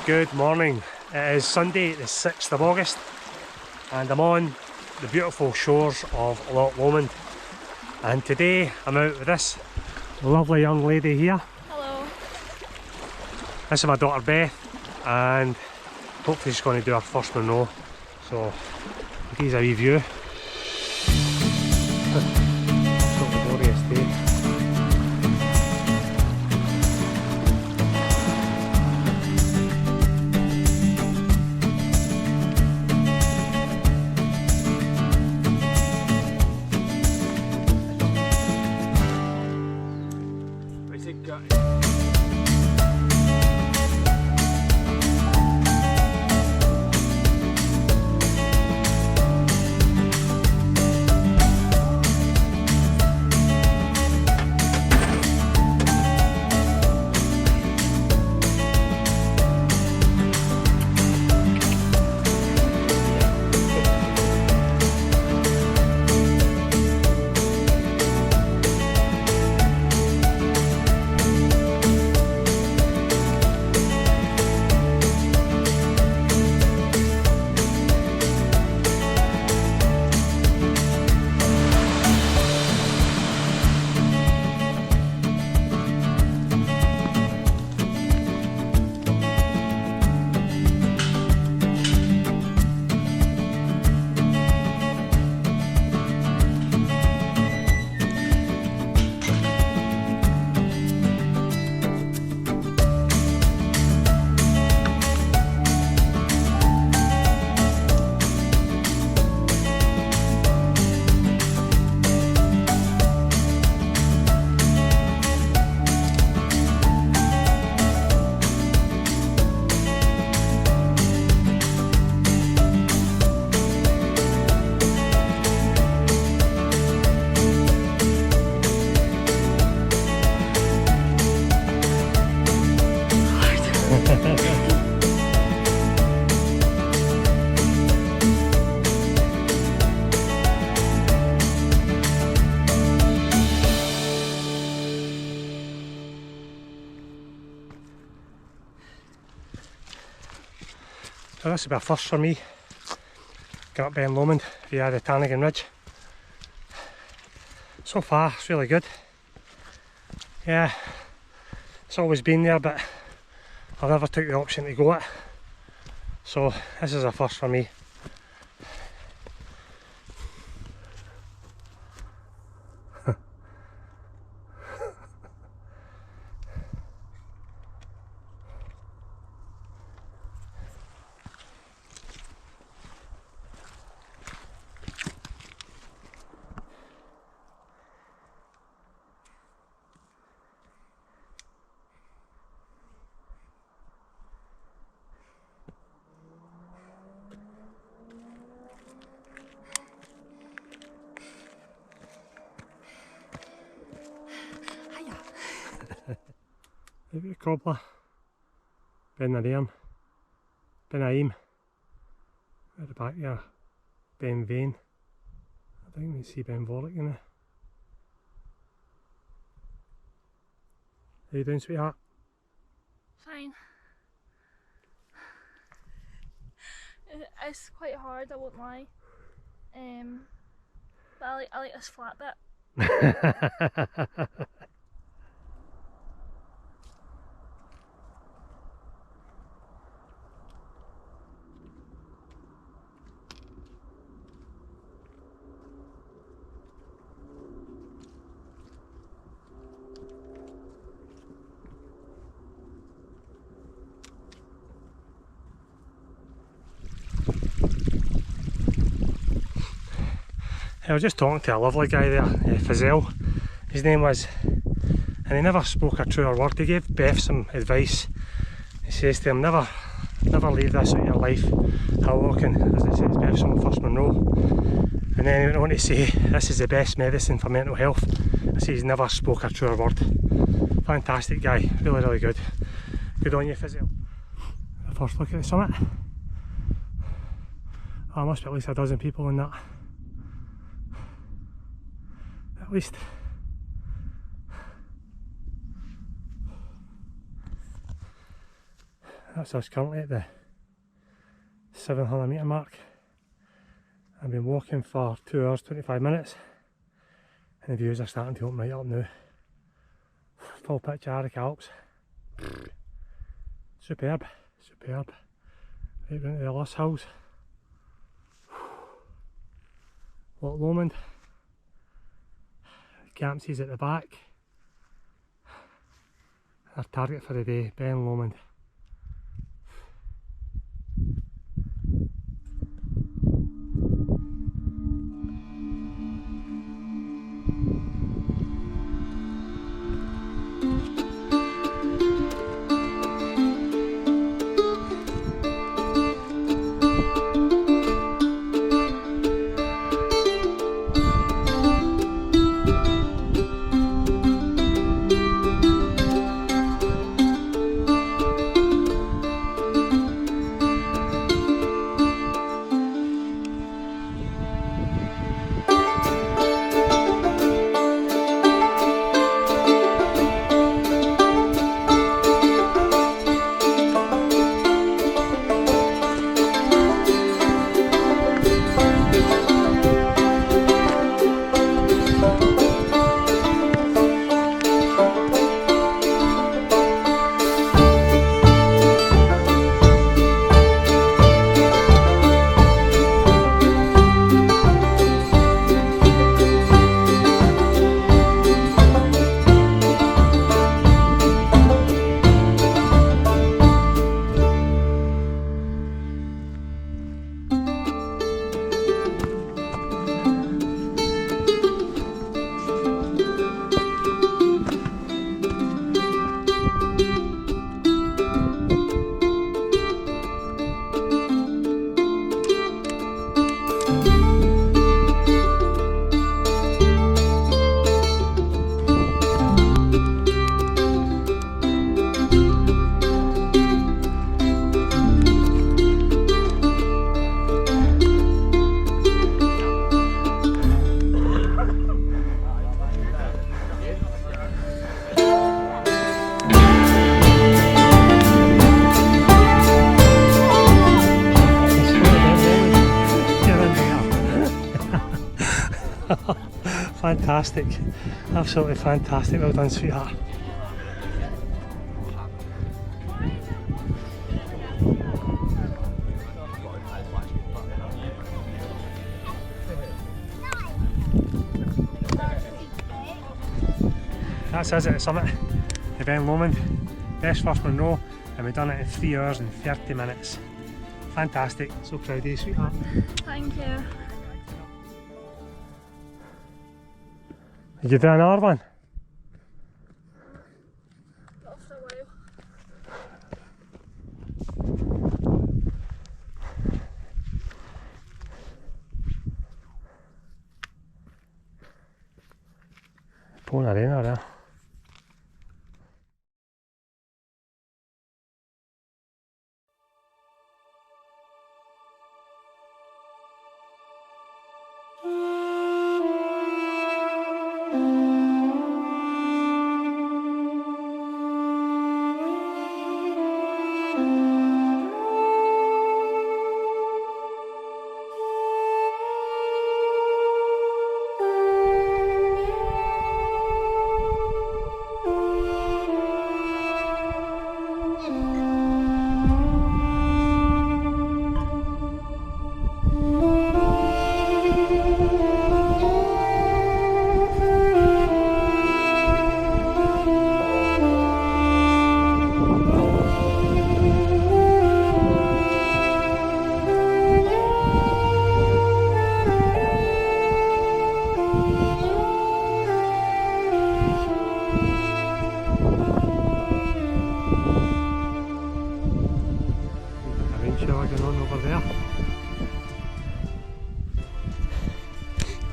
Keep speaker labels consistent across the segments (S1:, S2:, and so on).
S1: Good morning. It is Sunday the 6th of August and I'm on the beautiful shores of Loch Lomond, and today I'm out with this lovely young lady here.
S2: Hello.
S1: This is my daughter Beth, and hopefully she's going to do her first Munro, so here's a wee view. Sort of glorious day. So this will be a first for me, going up Ben Lomond via the Ptarmigan Ridge. So far it's really good. Yeah, it's always been there, but I've never took the option to go it. So this is a first for me. Maybe a cobbler, Ben Nairn, Ben Aim, at the back there, Ben Vane. I think we see Ben Vorlick in there. How you doing, sweetheart?
S2: Fine. It's quite hard, I won't lie. But I like this flat bit.
S1: I was just talking to a lovely guy there, Fazell, his name was, and he never spoke a truer word. He gave Beth some advice. He says to him, never leave this out of your life. How walking, as I said, Beth's on the first Munro. And then he went on to say, this is the best medicine for mental health. I say he's never spoke a truer word. Fantastic guy, really, really good. Good on you, Fazell. The first look at the summit. Oh, there must be at least a dozen people in that. At least. That's us currently at the 700 metre mark. I've been walking for 2 hours 25 minutes and the views are starting to open right up now. Full picture Arctic Alps. Superb, superb. Right round to the Luss Hills. Loch Lomond. Campsies at the back. Our target for the day, Ben Lomond. Fantastic, absolutely fantastic, well done sweetheart. That's us at the summit, the Ben Lomond, best first Munro, and we've done it in 3 hours and 30 minutes. Fantastic, so proud of you sweetheart.
S2: Thank you.
S1: Did you do another one?
S2: Not for a while.
S1: Pouring arena there.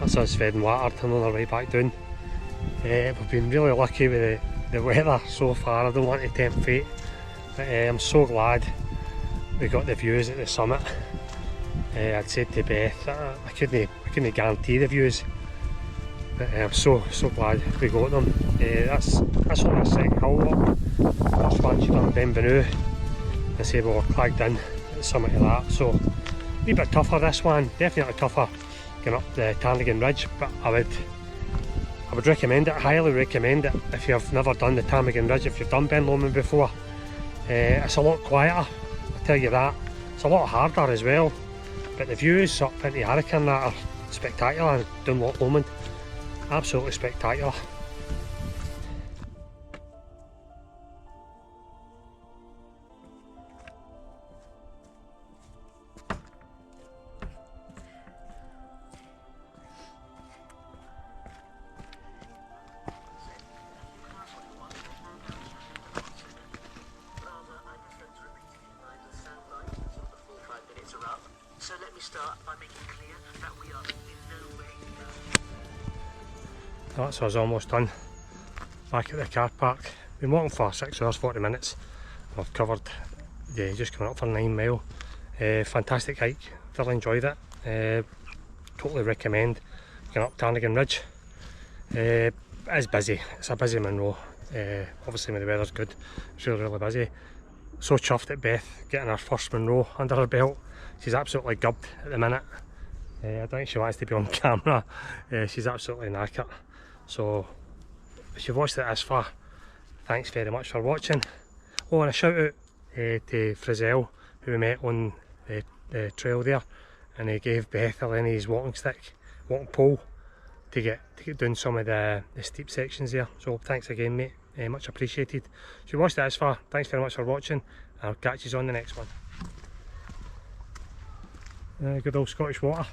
S1: That's us feeding water, turning our way back down. We've been really lucky with the weather so far. I don't want to tempt fate, but I'm so glad we got the views at the summit. I'd said to Beth that I couldn't guarantee the views, but I'm so glad we got them. That's only a second hill walk. First one she done Ben Benu, I say we were clagged in at the summit of that, so a wee bit tougher this one, definitely tougher going up the Ptarmigan Ridge, but I would recommend it, highly recommend it if you've never done the Ptarmigan Ridge. If you've done Ben Lomond before, it's a lot quieter, I'll tell you that. It's a lot harder as well, but the views up into Arica and that are spectacular down Lomond, absolutely spectacular.
S3: So let me start by making clear that we are in no way.
S1: That's us almost done. Back at the car park. Been walking for 6 hours 40 minutes. I've covered, yeah, just coming up for 9 mile. Fantastic hike, thoroughly enjoyed it. Totally recommend going up Ptarmigan Ridge. It is busy, it's a busy Munro. Obviously when the weather's good, it's really busy. So chuffed at Beth getting her first Munro under her belt. She's absolutely gubbed at the minute. I don't think she wants to be on camera. She's absolutely knackered. So if you've watched it this far, thanks very much for watching. Oh, and a shout out to Frizzell, who we met on the trail there, and he gave Beth a Lenny's walking pole to get down some of the steep sections there. So thanks again, mate, much appreciated. If you watched it this far, thanks very much for watching. I'll catch you on the next one. Good old Scottish water.